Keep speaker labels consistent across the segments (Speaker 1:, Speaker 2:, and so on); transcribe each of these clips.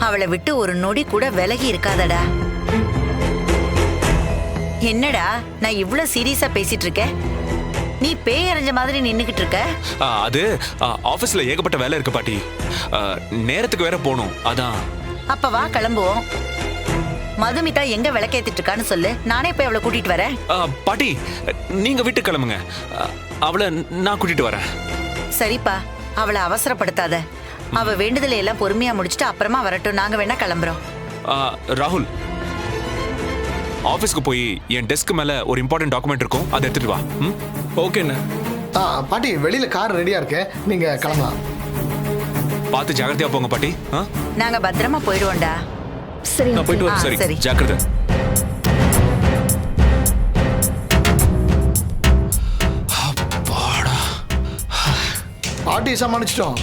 Speaker 1: அவளை விட்டு ஒரு நொடி கூட விலகி இருக்காதடா. என்னடா நான் இவ்ளோ சீரியஸா பேசிட்டு இருக்கேன், நீ பேய் அரைஞ்ச மாதிரி நின்னுகிட்டு இருக்க?
Speaker 2: அது ஆபீஸ்ல ஏகப்பட்ட வேலை இருக்கு பாட்டி. நேரத்துக்கு வேற போகணும், அதான்.
Speaker 1: அப்ப வா கிளம்புவோம். மதுமிதா எங்க விளக்கேத்திட்டு இருக்கான்னு சொல்லு, நானே போய் அவளை கூட்டிட்டு வரேன்.
Speaker 2: பாட்டி நீங்க வீட்டுக்கு கிளம்புங்க, அவளை நான் கூட்டிட்டு வரேன்.
Speaker 1: சரிப்பா, அவளை அவசரப்படுத்தாத. அவ வேண்டுதலை எல்லாம் பொறுமையா முடிச்சுட்டு அப்புறமா வரட்டும், நாங்க வேணா கிளம்புறோம்.
Speaker 2: ராகுல், ஆபீஸ்க்கு போய் என் டெஸ்க் மேல ஒரு இம்பார்ட்டன்ட் டாக்குமெண்ட் இருக்கும், அதை எடுத்துட்டு வா.
Speaker 3: ஓகேண்ணே.
Speaker 4: பாட்டி வெளியில கார் ரெடியா இருக்கு, நீங்க கிளம்பலாம்.
Speaker 2: பார்த்து ஜாக்கிரதையா போங்க பாட்டி.
Speaker 1: நாங்க பத்திரமா போயிடுவோம்டா.
Speaker 5: சரி,
Speaker 3: நான் போயிட்டு வரேன்.
Speaker 2: சரி,
Speaker 1: சரி.
Speaker 2: ஜாக்கிரதை.
Speaker 4: பாட்டி சமாளிச்சிட்டோம்,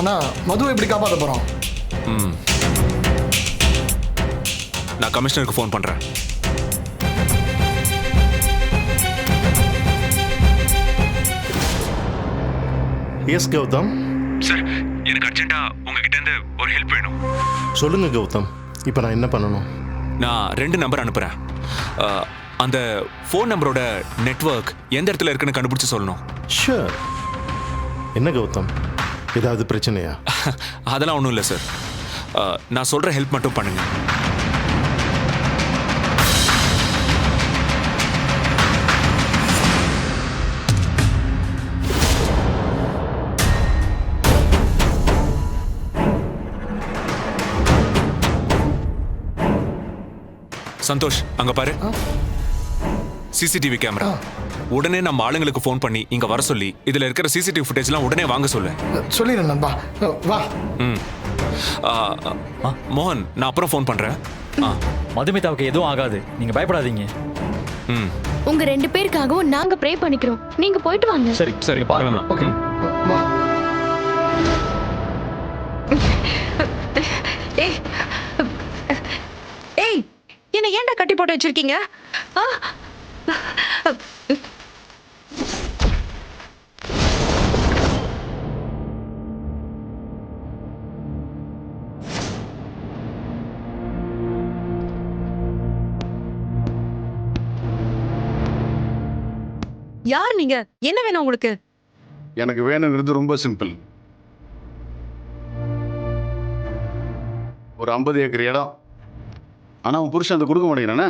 Speaker 4: ஆனா மதுவை எப்படி காப்பாற்ற போறோம்?
Speaker 2: நான் கமிஷனருக்கு ஃபோன் பண்றேன்.
Speaker 6: எஸ் கௌதம்.
Speaker 2: சார், எனக்கு அர்ஜென்ட்டா உங்ககிட்ட இருந்து ஒரு ஹெல்ப் வேணும்.
Speaker 6: சொல்லுங்க கௌதம், இப்போ நான் என்ன பண்ணணும்?
Speaker 2: நான் 2 நம்பர் அனுப்புறேன். அந்த ஃபோன் நம்பரோட நெட்வொர்க் எந்த இடத்துல இருக்குன்னு கண்டுபிடிச்சு சொல்லணும்.
Speaker 6: ஷூர். என்ன கௌதம், ஏதாவது பிரச்சனையா?
Speaker 2: அதெல்லாம் ஒன்றும் இல்லை சார், நான் சொல்ற ஹெல்ப் மட்டும் பண்ணுங்க. சந்தோஷ், அங்க பாரு, சிசிடிவி கேமரா. உடனே நம்ம ஆளுங்களுக்கு ஃபோன் பண்ணி இங்க வர சொல்லி இதுல இருக்கிற சிசிடிவி ஃபுட்டேஜ்லாம் உடனே வாங்க சொல்லு.
Speaker 4: சொல்லிடுறேன் நண்பா, வா.
Speaker 2: மோகன், நான் அப்புறம் ஃபோன் பண்றேன்.
Speaker 3: மதுமிதாவுக்கு எதுவும் ஆகாது, நீங்க பயப்படாதீங்க.
Speaker 5: உங்க 2 பேருக்காகவும் நாங்க ப்ரே பண்ணிக்கிறோம். நீங்க போயிட்டு வாங்க.
Speaker 3: சரி சரி, பார்க்கலாம்.
Speaker 4: ஓகே, வா.
Speaker 7: ஏய், என்ன ஏன்டா கட்டி போட்டு வச்சிருக்கீங்க? யார் நீங்க? என்ன வேணும் உங்களுக்கு?
Speaker 8: எனக்கு வேணுங்கிறது ரொம்ப சிம்பிள். ஒரு 50 ஏக்கர் இடம். ஆனா உன் புருஷன் அதை கொடுக்க மாட்டேங்கிறானே.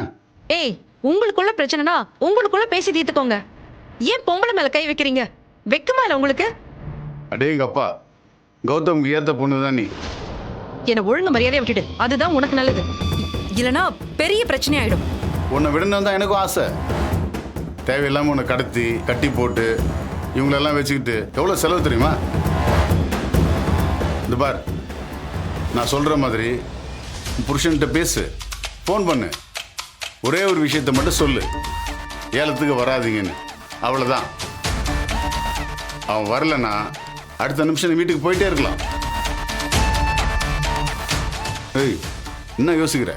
Speaker 7: ஏய், உங்களுக்குள்ள பிரச்சனைனா உங்களுக்குள்ள பேசி தீர்த்துக்கோங்க. ஏன் பொம்பளை மேல கை வைக்கிறீங்க? வெக்கமா இல்ல உங்களுக்கு?
Speaker 8: அடேங்கப்பா, கௌதம்க்கு ஏத்த பொண்ணுதான் நீ.
Speaker 7: என்ன ஒழுங்கு மரியாதையை விட்டுடு, அதுதான் உனக்கு நல்லது. இல்லனா பெரிய பிரச்சனை ஆயிடும்.
Speaker 8: உன்னை விடணும் தான் எனக்கும் ஆசை. தேவையில்லாம உன்னை கடத்தி கட்டி போட்டு இவங்களெல்லாம் வச்சுக்கிட்டு எவ்வளோ செலவு தெரியுமா? இந்த பார், நான் சொல்ற மாதிரி புருஷன்கிட்ட பேசு, ஃபோன் பண்ணு. ஒரே ஒரு விஷயத்தை மட்டும் சொல்லு, ஏலத்துக்கு வராதீங்கன்னு. அவ்வளோதான். அவன் வரலன்னா அடுத்த நிமிஷம் வீட்டுக்கு போயிட்டே இருக்கலாம். ஏய், என்ன யோசிக்கிற?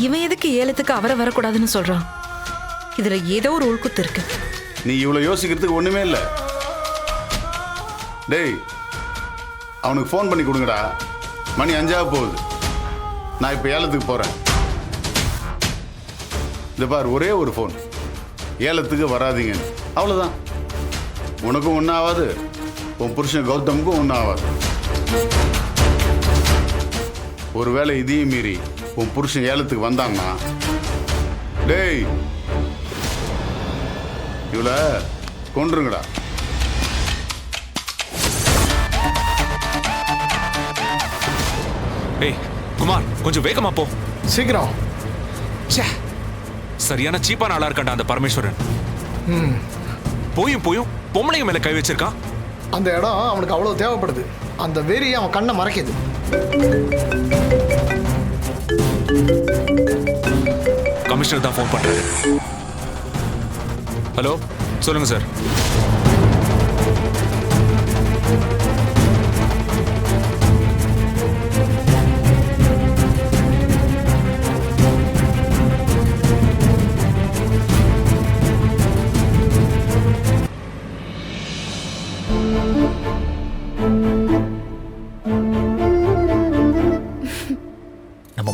Speaker 7: இவன் எதுக்கு ஏலத்துக்கு அவரை வரக்கூடாதுன்னு சொல்றான்? இதுல ஏதோ ஒரு உள்குத்து இருக்கு.
Speaker 8: நீ இவ்வளோ யோசிக்கிறதுக்கு ஒண்ணுமே இல்லை. டேய், அவனுக்கு ஃபோன் பண்ணி கொடுங்கடா. மணி 5 போகுது. நான் இப்போ ஏலத்துக்கு போறேன். இந்த பார், ஒரே ஒரு ஃபோன், ஏலத்துக்கு வராதீங்க, அவ்வளோதான். உனக்கும் ஒன்றும் ஆகாது, உன் புருஷன் கௌதமுக்கும் ஒன்றும் ஆகாது. ஒருவேளை இதையும் மீறி உன் புருஷன் ஏலத்துக்கு வந்தான்னா, டேய், இவளை கொன்றுங்கடா.
Speaker 2: ஏய் குமார், கொஞ்சம் வேகமா போ.
Speaker 4: சீக்கிரம்.
Speaker 2: சரியான சீப்பான ஆளா இருக்காண்டா அந்த பரமேஸ்வரன். போயும் போயும் பொம்பளைங்க மேல கை வச்சிருக்கான்.
Speaker 4: அந்த இடம் அவனுக்கு அவ்வளவு தேவைப்படுது. அந்த வெறி அவன் கண்ணை மறைக்குது.
Speaker 2: கமிஷனர் தான் ஃபோன் பண்றாரு. ஹலோ, சொல்லுங்க சார்.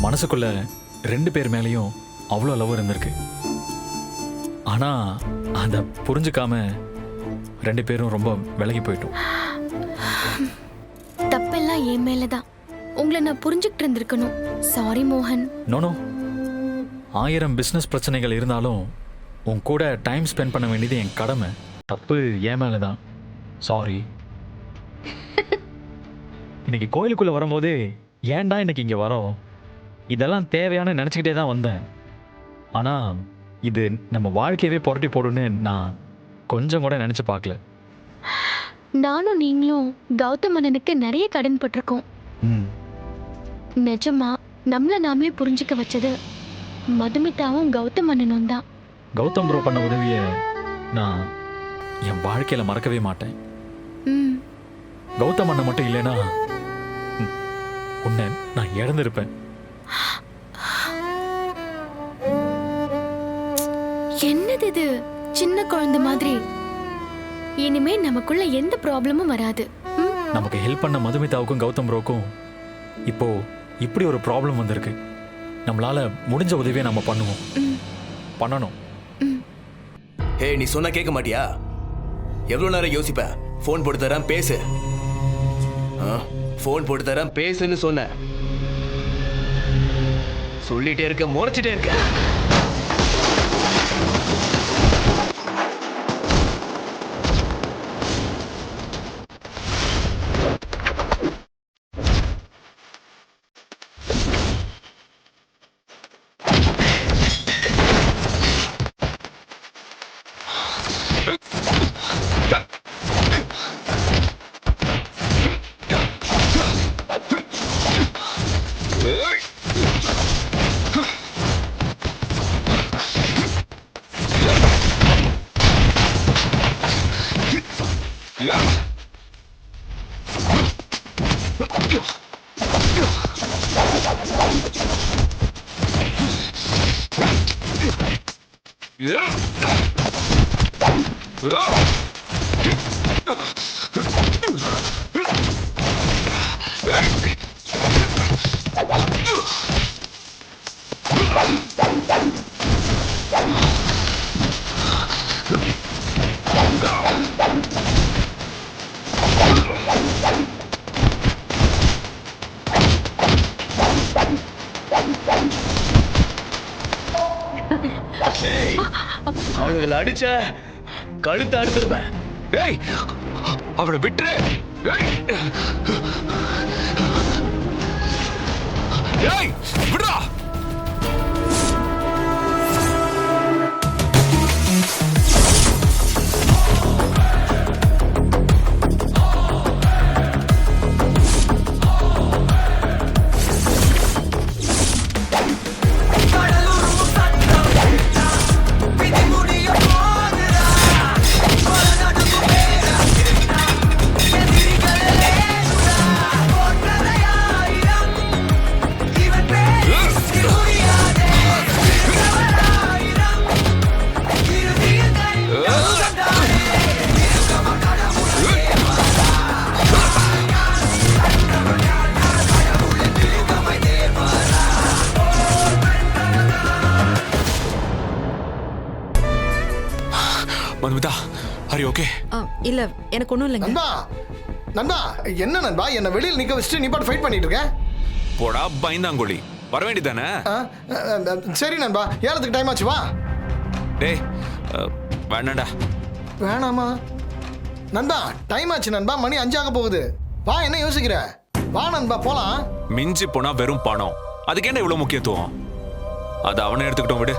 Speaker 3: அவன் மனசுக்குள்ள 2 பேர் மேலேயும் அவ்வளோ லவ் இருந்திருக்கு. ஆனா அதை புரிஞ்சுக்காம 2 பேரும் ரொம்ப விலகி போயிட்டோம்.
Speaker 5: தப்பெல்லாம் என் மேலதான். உங்களை நான் புரிஞ்சுக்கிட்டு இருந்திருக்கணும். சாரி மோகன்.
Speaker 3: நோனோ, 1000 பிஸ்னஸ் பிரச்சனைகள் இருந்தாலும் உன் கூட டைம் ஸ்பெண்ட் பண்ண வேண்டியது என் கடமை. தப்பு என் மேலே தான். சாரி. இன்னைக்கு கோயிலுக்குள்ளே வரும்போதே ஏன்டா இன்னைக்கு இங்கே வரோம், இதெல்லாம் தேவையான நினச்சிக்கிட்டே தான் வந்தேன். ஆனால் இது நம்ம வாழ்க்கையவே புரட்டி போடுன்னு நான் கொஞ்சம் கூட நினச்சி பார்க்கல.
Speaker 5: நானும் நீங்களும் கௌதம் அண்ணனுக்கு நிறைய கடன் பட்டிருக்கோம்.
Speaker 3: ம்
Speaker 5: நிஜமா நம்மள நாமே புரிஞ்சுக்க வச்சது மதுமிதாவும் கௌதம் அண்ணனும் தான்.
Speaker 3: கௌதம் ப்ரோ பண்ண உதவியை நான் என் வாழ்க்கையில் மறக்கவே மாட்டேன்.
Speaker 5: ம்
Speaker 3: கௌதம் அண்ணன் மட்டும் இல்லைன்னா உன்னை நான் இழந்திருப்பேன்.
Speaker 5: என்னது இது, சின்ன குழந்தை மாதிரி. இனிமே நமக்குள்ள எந்த ப்ராப்ளமும் வராது. ம்?
Speaker 3: நமக்கு ஹெல்ப் பண்ண மதுமிதாவுக்கும் கௌதம் ப்ரோக்கும் இப்போ இப்படி ஒரு ப்ராப்ளம் வந்திருக்கு. நம்மளால முடிஞ்ச உதவியை நம்ம பண்ணுவோம். பண்ணணும்.
Speaker 9: ஏய், நீ சொன்னா கேட்க மாட்டியா? எவ்வளவு நேரம் யோசிப்ப? ஃபோன் போட்டு தரேன், பேசு. ஃபோன் போட்டு தரேன், பேசுன்னு சொன்ன. சொல்லிட்டே இருக்க, முறைச்சிட்டே இருக்க. அவங்களை அடிச்ச கழுத்தை அறுத்துருப்பேன்.
Speaker 2: டேய், அவளை விட்டுரு. டேய், விடுடா. Madhumitha, are you okay?
Speaker 7: இல்ல, எனக்கு ஒண்ணும் இல்லைங்க.
Speaker 4: நண்பா நண்பா, என்ன நண்பா என்ன வெளியில் நிக்க வச்சுட்டு நீ பாட்டு ஃபைட் பண்ணிட்டு இருக்க?
Speaker 2: போடா பயந்தாங்கோழி, வர வேண்டியதானே?
Speaker 4: சரி நண்பா, ஏலத்துக்கு டைம் ஆச்சு, வா.
Speaker 2: டேய், வேணாண்டா.
Speaker 4: வேணாமா நண்பா? டைம் ஆச்சு நண்பா, மணி 5 ஆக போகுது. வா, என்ன யோசிக்கிற? வா நண்பா, போலாம்.
Speaker 2: மிஞ்சி போனா வெறும் பணம், அதுக்கேண்டா இவ்வளவு முக்கியத்துவம்? அது அவனை எடுத்துக்கிட்டோம், விடு.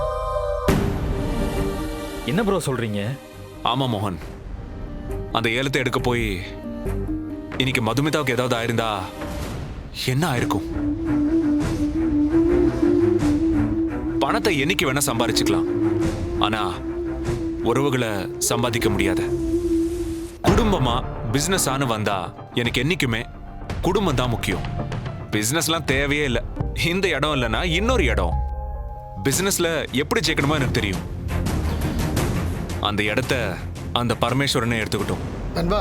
Speaker 3: என்ன ப்ரோ சொல்றீங்க?
Speaker 2: ஆமா மோகன், அந்த ஏலத்தை எடுக்க போய் இன்னைக்கு மதுமிதாவுக்கு ஏதாவது ஆயிருந்தா என்ன ஆயிருக்கும்? பணத்தை என்னைக்கு வேணா சம்பாதிச்சுக்கலாம், ஆனா உறவுகளை சம்பாதிக்க முடியாது. குடும்பமா பிசினஸ் ஆனு வந்தா எனக்கு என்னைக்குமே குடும்பம் தான் முக்கியம். பிசினஸ்லாம் தேவையே இல்லை. இந்த இடம் இல்லைன்னா இன்னொரு இடம். பிசினஸ்ல எப்படி ஜெயிக்கணுமோ எனக்கு தெரியும். அந்த இடத்த அந்த பரமேஸ்வரனை எடுத்துக்கிட்டோம்.
Speaker 4: நண்பா,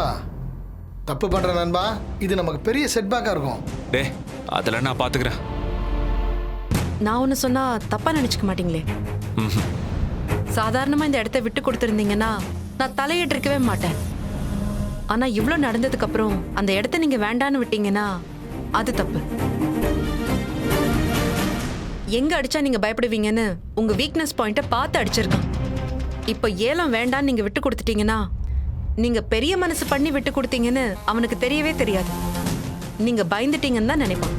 Speaker 4: தப்பு பண்ற நண்பா, இது நமக்கு பெரிய செட்பேக்கா இருக்கும்.
Speaker 2: டே, அதெல்லாம் நான் பாத்துக்கிறேன்.
Speaker 7: நான் ஒன்று சொன்னா தப்பா நினைச்சுக்க மாட்டீங்களே?
Speaker 2: ம்ஹும்.
Speaker 7: சாதாரணமா இந்த இடத்த விட்டு கொடுத்துருந்தீங்கன்னா நான் தலையிட்டு இருக்கவே மாட்டேன். ஆனா இவ்ளோ நடந்ததுக்கு அப்புறம் அந்த இடத்த நீங்க வேண்டான்னு விட்டீங்கன்னா அது தப்பு. எங்க அடிச்சா நீங்க பயப்படுவீங்கன்னு உங்க வீக்னஸ் பாயிண்ட பார்த்து அடிச்சிருக்கான். இப்ப ஏலம் வேண்டான்னு நீங்க விட்டு கொடுத்துட்டீங்கன்னா நீங்க பெரிய மனசு பண்ணி விட்டு கொடுத்தீங்கன்னு அவனுக்கு தெரியவே தெரியாது. நீங்க பயந்துட்டீங்கன்னு தான் நினைப்பான்.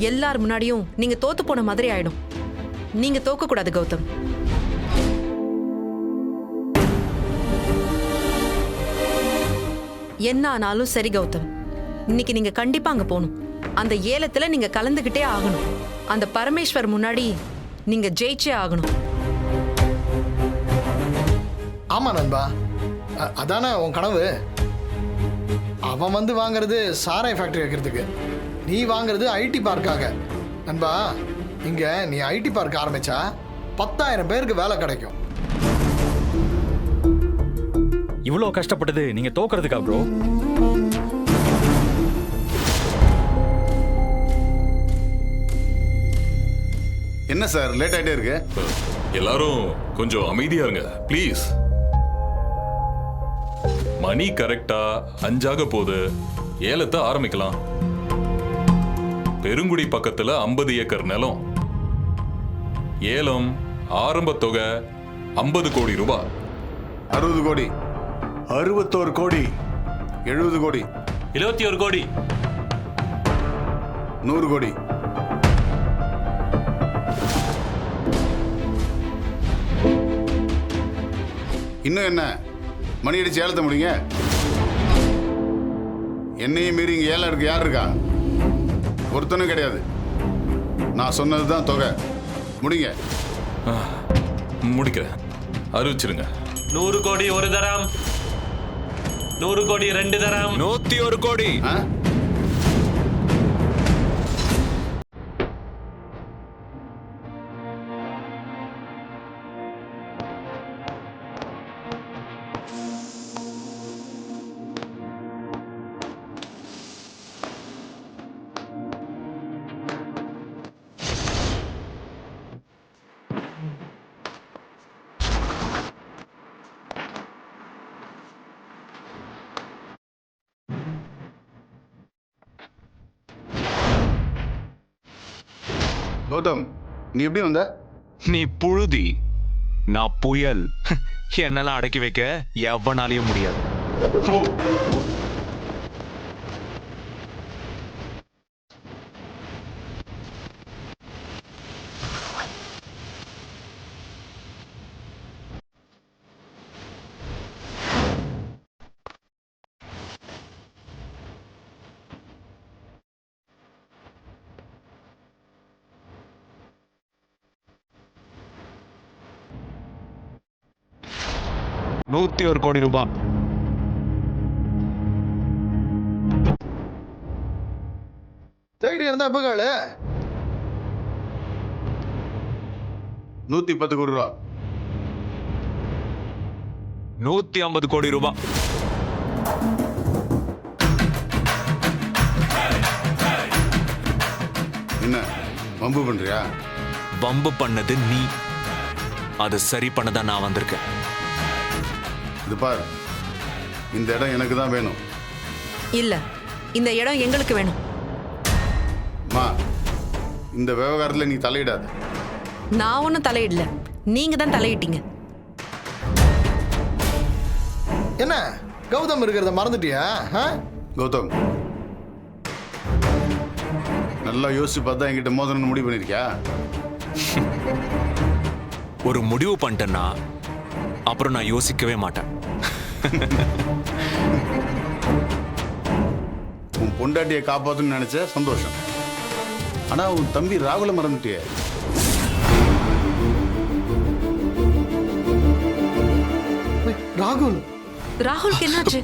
Speaker 7: எல்லார் முன்னாடியும் நீங்க தோத்து போன மாதிரி ஆயிடும். நீங்க தோக்க கூடாது கௌதம். என்ன ஆனாலும் சரி கௌதம், இன்னைக்கு நீங்க கண்டிப்பா அங்க போகணும். அந்த ஏலத்துல நீங்க கலந்துகிட்டே ஆகணும். அந்த பரமேஸ்வர் முன்னாடி நீங்க ஜெயிச்சே ஆகணும்.
Speaker 4: ஆமா நண்பா, அதானே உன் கனவு. அவன் வந்து வாங்குறது சாராய் ஃபேக்டரி வைக்கிறதுக்கு, நீ வாங்குறது ஐடி பார்க்காக. நண்பா, இங்க நீ ஐடி பார்க் ஆரம்பிச்சா 10,000 பேருக்கு வேலை கிடைக்கும்.
Speaker 3: இவ்வளோ கஷ்டப்பட்டது நீங்க தோக்குறதுக்கா ப்ரோ?
Speaker 8: என்ன சார் லேட் ஆகிட்டே இருக்கு?
Speaker 10: எல்லாரும் கொஞ்சம் அமைதியா இருங்க ப்ளீஸ். மணி கரெக்டா 5 போது ஏலத்தை ஆரம்பிக்கலாம். பெருங்குடி பக்கத்துல 50 ஏக்கர் நிலம். ஏலம் ஆரம்ப தொகை 50 கோடி ரூபாய்.
Speaker 8: 60 கோடி, 61 கோடி, 70 கோடி,
Speaker 10: 21 கோடி,
Speaker 8: 100 கோடி. இன்னும் என்ன மணி அடிச்சு ஏலத்தை முடிங்க. என்னையும் மீறி இங்க ஏலம் இருக்கு. யார் இருக்கா? ஒருத்தனும் கிடையாது. நான் சொன்னதுதான் தொகை. முடிங்க.
Speaker 10: முடிக்கிறேன், அறிவிச்சிருங்க.
Speaker 11: 100 கோடி ஒரு தரம், 100 கோடி 2 தரம்,
Speaker 2: 101 கோடி.
Speaker 8: ஆ? கௌதம், நீ எப்படி வந்த?
Speaker 2: நீ புழுதி, நான் புயல். என்னெல்லாம் அடக்கி வைக்க எவனாலையும் முடியாது. ₹101 கோடி.
Speaker 4: தேடி இருந்தா எப்ப காலு?
Speaker 8: 110 கோடி ரூபா.
Speaker 2: 150 கோடி ரூபாய்.
Speaker 8: என்ன வம்பு பண்றியா?
Speaker 2: வம்பு பண்ணது நீ, அதை சரி பண்ணதான் நான் வந்திருக்கேன்.
Speaker 8: இது பார், இந்த இடம் எனக்கு தான் வேணும்.
Speaker 7: இல்ல, இந்த இடம் எங்களுக்கு வேணும்.
Speaker 8: மா, இந்த விவகாரத்துல நீ தலையிடாத.
Speaker 7: நான் ஒன்னும் தலையிடல, நீங்க தான் தலையிட்டீங்க.
Speaker 4: என்ன கௌதம் இருக்கிறத மறந்துட்டியா?
Speaker 8: கௌதம், நல்லா யோசிச்சு பார்த்தா என்கிட்ட மோதணும்னு முடிவு பண்ணிருக்கியா?
Speaker 2: ஒரு முடிவு பண்ணிட்டேன்னா அப்புறம் நான் யோசிக்கவே மாட்டேன்.
Speaker 8: உன் பொண்டாட்டியை காப்பாற்றணும்னு நினைச்ச சந்தோஷம். ஆனா உன் தம்பி ராகுல மறந்துட்டிய.
Speaker 4: ராகுல்,
Speaker 7: ராகுலுக்கு என்னாச்சு?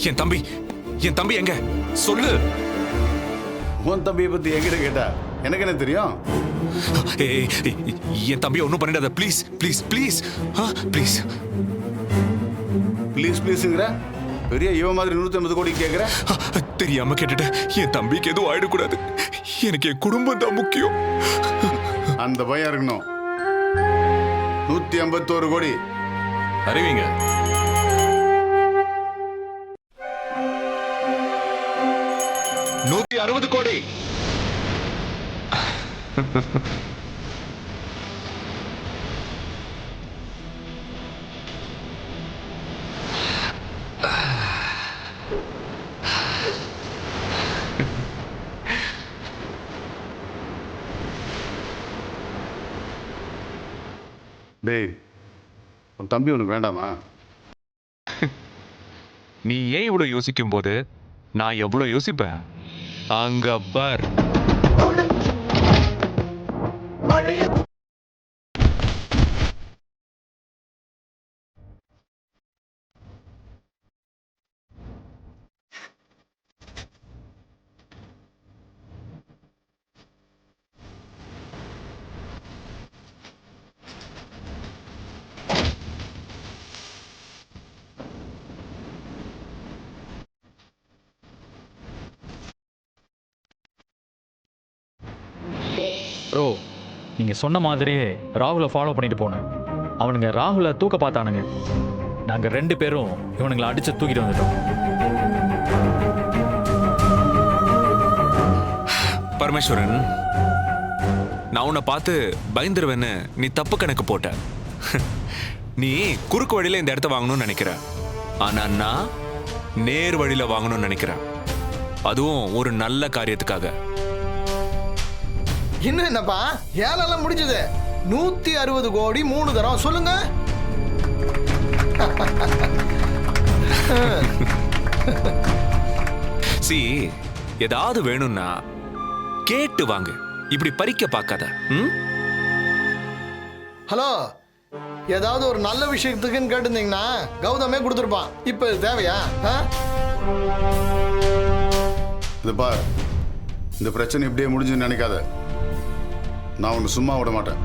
Speaker 2: என் தம்பி எங்க சொல்லு.
Speaker 8: உன் தம்பியை பத்தி என்கிட்ட கேட்டா எனக்கு என்ன தெரியும்?
Speaker 2: என் தம்பியை ஒன்றும் பண்ணிடாத please please please please.
Speaker 8: Please ப்ளீஸுங்கிற பெரிய இவ மாதிரி 150 கோடி கேட்குற?
Speaker 2: தெரியாம கேட்டுட்டு என் தம்பிக்கு எதுவும் ஆயிடக்கூடாது. எனக்கு என் குடும்பம் தான் முக்கியம்.
Speaker 8: அந்த பயம் இருக்கணும். 151 கோடி
Speaker 10: அறிவிங்க.
Speaker 2: $160 கோடி.
Speaker 8: டேய், உன் தம்பி உனக்கு வேண்டாமா?
Speaker 2: நீ ஏன் இவ்வளவு யோசிக்கும் போது நான் எவ்வளவு யோசிப்பேன். அங்க பார்.
Speaker 3: ப்ரோ நீங்கள் சொன்ன மாதிரியே ராகுலை ஃபாலோ பண்ணிட்டு போனேன். அவனுங்க ராகுலை தூக்க பார்த்தானுங்க. நாங்கள் 2 பேரும் இவனுங்களை அடித்து தூக்கிட்டு வந்துட்டோம்.
Speaker 2: பரமேஸ்வரன், நான் உன்னை பார்த்து பயந்துருவேன்னு நீ தப்பு கணக்கு போட்ட. நீ குறுக்கு வழியில இந்த இடத்த வாங்கணும்னு நினைக்கிற. ஆனா நான் நேர் வழியில வாங்கணும்னு நினைக்கிறேன். அதுவும் ஒரு நல்ல காரியத்துக்காக.
Speaker 4: இன்னும் என்னப்பா, ஏழெல்லாம் முடிஞ்சது. 160 கோடி 3 தரம் சொல்லுங்க.
Speaker 2: சி, ஏதாவது வேணும்னா கேட்டு வாங்க, இப்படி பறிக்க பார்க்காத.
Speaker 4: ஹலோ, ஏதாவது ஒரு நல்ல விஷயத்துக்குன்னு கேட்டிருந்தீங்கன்னா கௌதமே கொடுத்துருப்பான். இப்போ இது தேவையா?
Speaker 8: இது பார், இந்த பிரச்சனை இப்படியே முடிஞ்சுன்னு நினைக்காத. நான் உன்னை சும்மா விட மாட்டேன்.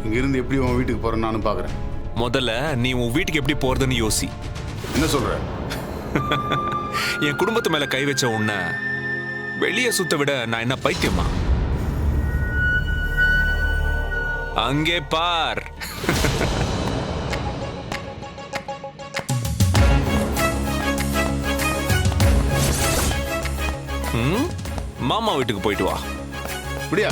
Speaker 8: இங்கிருந்து எப்படி உன் வீட்டுக்கு போறேன்னு நானும் பார்க்குறேன்.
Speaker 2: முதல்ல நீ உன் வீட்டுக்கு எப்படி போறதுன்னு யோசி.
Speaker 8: என்ன சொல்ற?
Speaker 2: என் குடும்பத்து மேல கை வச்ச உன்னை வெளியே சுத்த விட நான் என்ன பைத்தியமா? அங்கே பார். மாமா வீட்டுக்கு போயிட்டு வா.
Speaker 8: அப்படியா?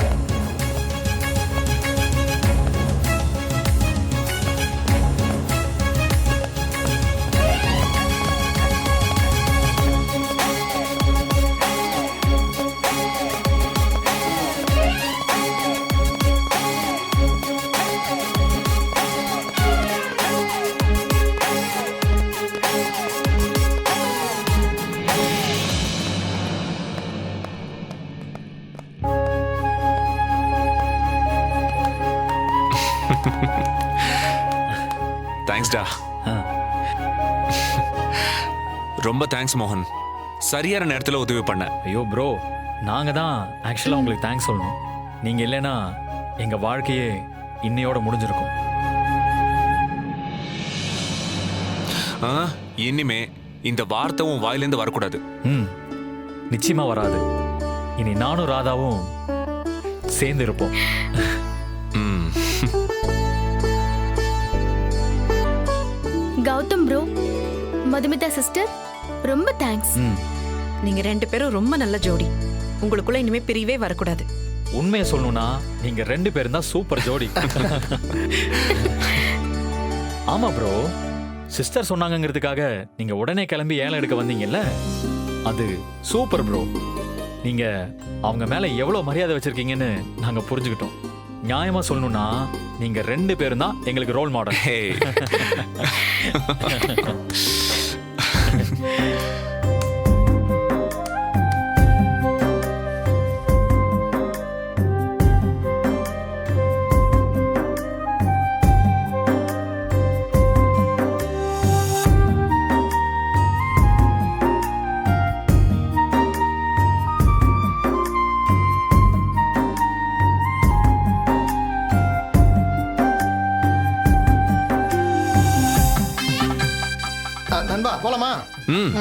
Speaker 2: தேங்க்ஸ்டா. ரொம்ப தேங்க்ஸ் மோகன். சரியான நேரத்தில் உதவி பண்ண.
Speaker 3: ஐயோ ப்ரோ, நாங்கள் தான் ஆக்சுவலாக உங்களுக்கு தேங்க்ஸ் சொல்லணும். நீங்கள் இல்லைன்னா எங்கள் வாழ்க்கையே இன்னையோட முடிஞ்சிருக்கும்.
Speaker 2: இனிமே இந்த வார்த்தைவும் வாயிலேருந்து வரக்கூடாது.
Speaker 3: நிச்சயமா வராது. இனி நானும் ராதாவும் சேர்ந்து இருப்போம்.
Speaker 5: கௌதம் ப்ரோ, மதுமிதா சிஸ்டர், ரொம்ப தேங்க்ஸ்.
Speaker 7: நீங்க 2 பேரும் ரொம்ப நல்ல ஜோடி. உங்களுக்குள்ள இனிமே பிரிவே வரக்கூடாது.
Speaker 3: உண்மையை சொல்லணும்னா நீங்க 2 பேரும் தான் சூப்பர் ஜோடி. ஆமா ப்ரோ, சிஸ்டர் சொன்னாங்கிறதுக்காக நீங்க உடனே கிளம்பி ஏலம் எடுக்க வந்தீங்கல்ல, அது சூப்பர் ப்ரோ. நீங்க அவங்க மேல எவ்வளவு மரியாதை வச்சிருக்கீங்கன்னு நாங்க புரிஞ்சுக்கிட்டோம். நியாயமா சொல்லணும்னா நீங்க 2 பேரும் தான் எங்களுக்கு ரோல் மாடல்.
Speaker 2: ம்